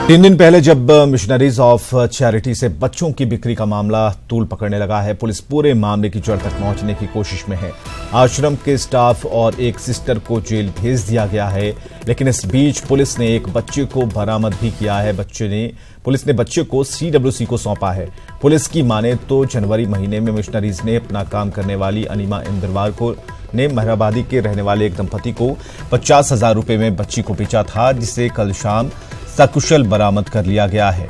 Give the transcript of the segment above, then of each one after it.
3 दिन पहले जब मिशनरीज ऑफ चैरिटी से बच्चों की बिक्री का मामला तूल पकड़ने लगा है, पुलिस पूरे मामले की जड़ तक पहुंचने की कोशिश में है। आश्रम के स्टाफ और एक सिस्टर को जेल भेज दिया गया है, लेकिन इस बीच पुलिस ने एक बच्चे को बरामद भी किया है। पुलिस ने बच्चे को CWC को सौंपा है। पुलिस की माने तो जनवरी महीने में मिशनरीज ने अपना काम करने वाली अनिमा इंद्रवार ने महराबादी के रहने वाले एक दंपति को 50,000 रुपए में बच्ची को बेचा था, जिसे कल शाम सकुशल बरामद कर लिया गया है।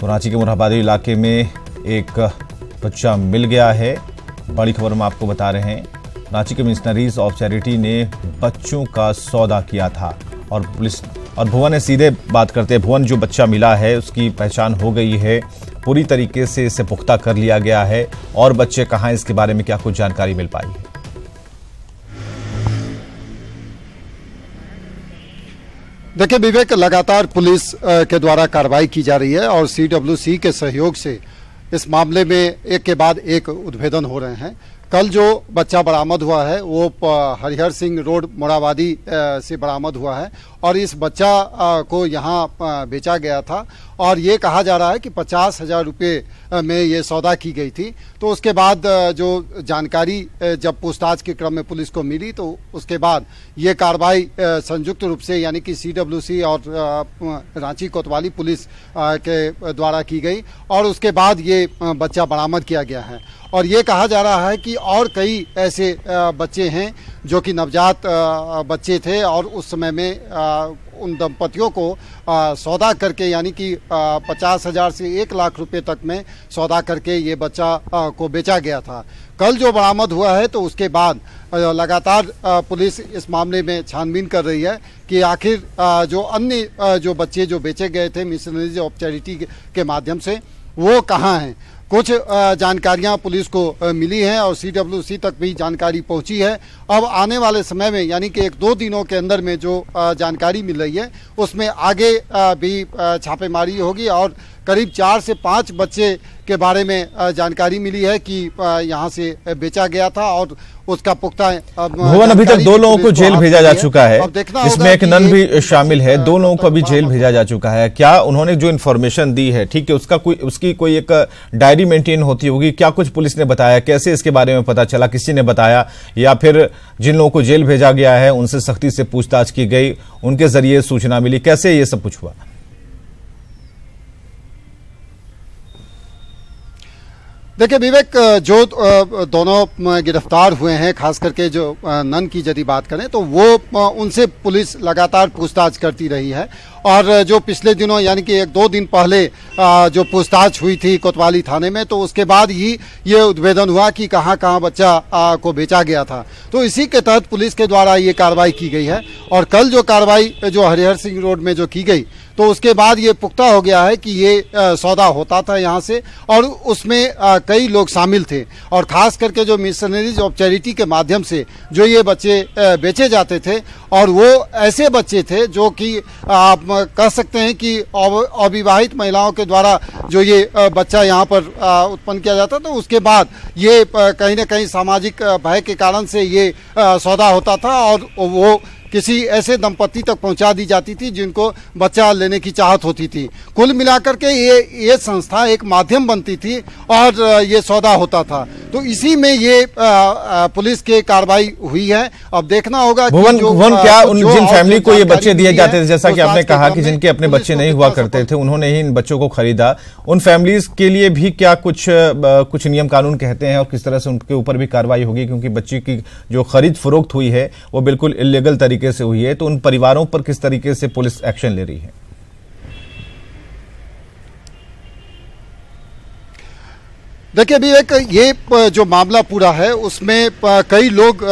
तो रांची के मोरहाबादी इलाके में एक बच्चा मिल गया है। बड़ी खबर हम आपको बता रहे हैं, रांची के मिशनरीज ऑफ चैरिटी ने बच्चों का सौदा किया था और पुलिस और भुवन ने सीधे बात करते हैं। भुवन, जो बच्चा मिला है उसकी पहचान हो गई है, पूरी तरीके से इसे पुख्ता कर लिया गया है, और बच्चे कहां, इसके बारे में क्या कुछ जानकारी मिल पाई है? देखिए विवेक, लगातार पुलिस के द्वारा कार्रवाई की जा रही है और CWC के सहयोग से इस मामले में एक के बाद एक उद्भेदन हो रहे हैं। कल जो बच्चा बरामद हुआ है वो हरिहर सिंह रोड मोरहाबादी से बरामद हुआ है और इस बच्चा को यहाँ बेचा गया था और ये कहा जा रहा है कि 50,000 रुपये में ये सौदा की गई थी। तो उसके बाद जो जानकारी जब पूछताछ के क्रम में पुलिस को मिली तो उसके बाद ये कार्रवाई संयुक्त रूप से यानी कि CWC और रांची कोतवाली पुलिस के द्वारा की गई और उसके बाद ये बच्चा बरामद किया गया है। और ये कहा जा रहा है कि और कई ऐसे बच्चे हैं जो कि नवजात बच्चे थे और उस समय में उन दंपतियों को सौदा करके यानी कि 50,000 से 1 लाख रुपए तक में सौदा करके ये बच्चा को बेचा गया था। कल जो बरामद हुआ है तो उसके बाद लगातार पुलिस इस मामले में छानबीन कर रही है कि आखिर जो अन्य जो बच्चे जो बेचे गए थे मिशनरीज ऑफ चैरिटी के माध्यम से वो कहाँ हैं। कुछ जानकारियां पुलिस को मिली हैं और CWC तक भी जानकारी पहुंची है। अब आने वाले समय में यानी कि 1-2 दिनों के अंदर में जो जानकारी मिल रही है उसमें आगे भी छापेमारी होगी और करीब 4 से 5 बच्चे के बारे में जानकारी मिली है कि यहाँ से बेचा गया था और उसका पुख्ता भुवन, अभी तक 2 लोगों को जेल भेजा जा चुका है, इसमें एक नन भी शामिल है। 2 लोगों को अभी जेल भेजा जा चुका है। क्या उन्होंने जो इन्फॉर्मेशन दी है, ठीक है, उसकी कोई एक डायरी मेंटेन होती होगी, क्या कुछ पुलिस ने बताया, कैसे इसके बारे में पता चला, किसी ने बताया, या फिर जिन लोगों को जेल भेजा गया है उनसे सख्ती से पूछताछ की गई, उनके जरिए सूचना मिली, कैसे ये सब कुछ हुआ? देखिए विवेक, जो दोनों गिरफ्तार हुए हैं, खास करके जो नन की यदि बात करें तो वो उनसे पुलिस लगातार पूछताछ करती रही है और जो पिछले दिनों यानी कि 1-2 दिन पहले जो पूछताछ हुई थी कोतवाली थाने में तो उसके बाद ही ये उद्भेदन हुआ कि कहाँ कहाँ बच्चा को बेचा गया था। तो इसी के तहत पुलिस के द्वारा ये कार्रवाई की गई है और कल जो कार्रवाई जो हरिहर सिंह रोड में जो की गई तो उसके बाद ये पुख्ता हो गया है कि ये सौदा होता था यहाँ से और उसमें कई लोग शामिल थे और खास करके जो मिशनरीज ऑफ चैरिटी के माध्यम से जो ये बच्चे बेचे जाते थे और वो ऐसे बच्चे थे जो कि आप कह सकते हैं कि अविवाहित महिलाओं के द्वारा जो ये बच्चा यहाँ पर उत्पन्न किया जाता तो उसके बाद ये कहीं ना कहीं सामाजिक भय के कारण से ये सौदा होता था और वो किसी ऐसे दंपति तक पहुंचा दी जाती थी जिनको बच्चा लेने की चाहत होती थी। कुल मिलाकर के ये संस्था एक माध्यम बनती थी और ये सौदा होता था। तो इसी में ये पुलिस की कार्रवाई हुई है। अब देखना होगा भुवन, क्या उन जिन फैमिली को ये बच्चे दिए जाते थे, जैसा कि आपने कहा कि जिनके अपने बच्चे नहीं हुआ करते थे, उन्होंने ही इन बच्चों को खरीदा, उन फैमिलीज के लिए भी क्या कुछ नियम कानून कहते हैं और किस तरह से उनके ऊपर भी कार्रवाई होगी? क्योंकि बच्चे की जो खरीद फरोख्त हुई है वो बिल्कुल इलीगल तरीके से हुई है, तो उन परिवारों पर किस तरीके से पुलिस एक्शन ले रही है? देखिए अभी ये जो मामला पूरा है उसमें कई लोग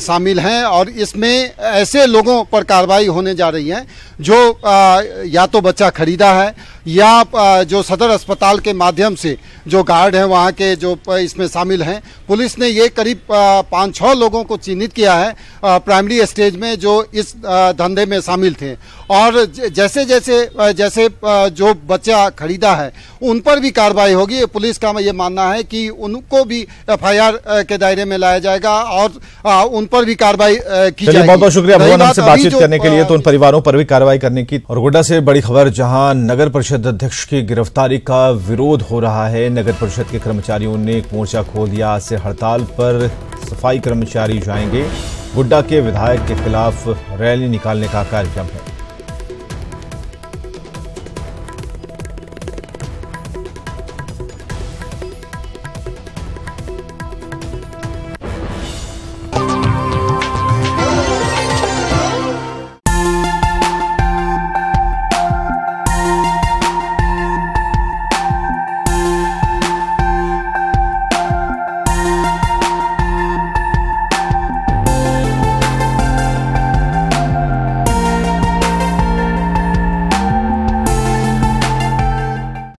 शामिल हैं और इसमें ऐसे लोगों पर कार्रवाई होने जा रही है जो या तो बच्चा खरीदा है या जो सदर अस्पताल के माध्यम से जो गार्ड हैं वहाँ के जो इसमें शामिल हैं। पुलिस ने ये करीब 5-6 लोगों को चिन्हित किया है प्राइमरी स्टेज में जो इस धंधे में शामिल थे और जैसे जो बच्चा खरीदा है उन पर भी कार्रवाई होगी। पुलिस का ये मानना है कि उनको भी FIR के दायरे में लाया जाएगा और उन पर भी कार्रवाई की जाएगी। बहुत बहुत शुक्रिया भुवन हमसे बातचीत करने के लिए। तो उन परिवारों पर भी कार्रवाई करने की। और गोड्डा से बड़ी खबर, जहां नगर परिषद अध्यक्ष की गिरफ्तारी का विरोध हो रहा है। नगर परिषद के कर्मचारियों ने एक मोर्चा खोल दिया। आज से हड़ताल पर सफाई कर्मचारी जाएंगे। गोड्डा के विधायक के खिलाफ रैली निकालने का कार्यक्रम है।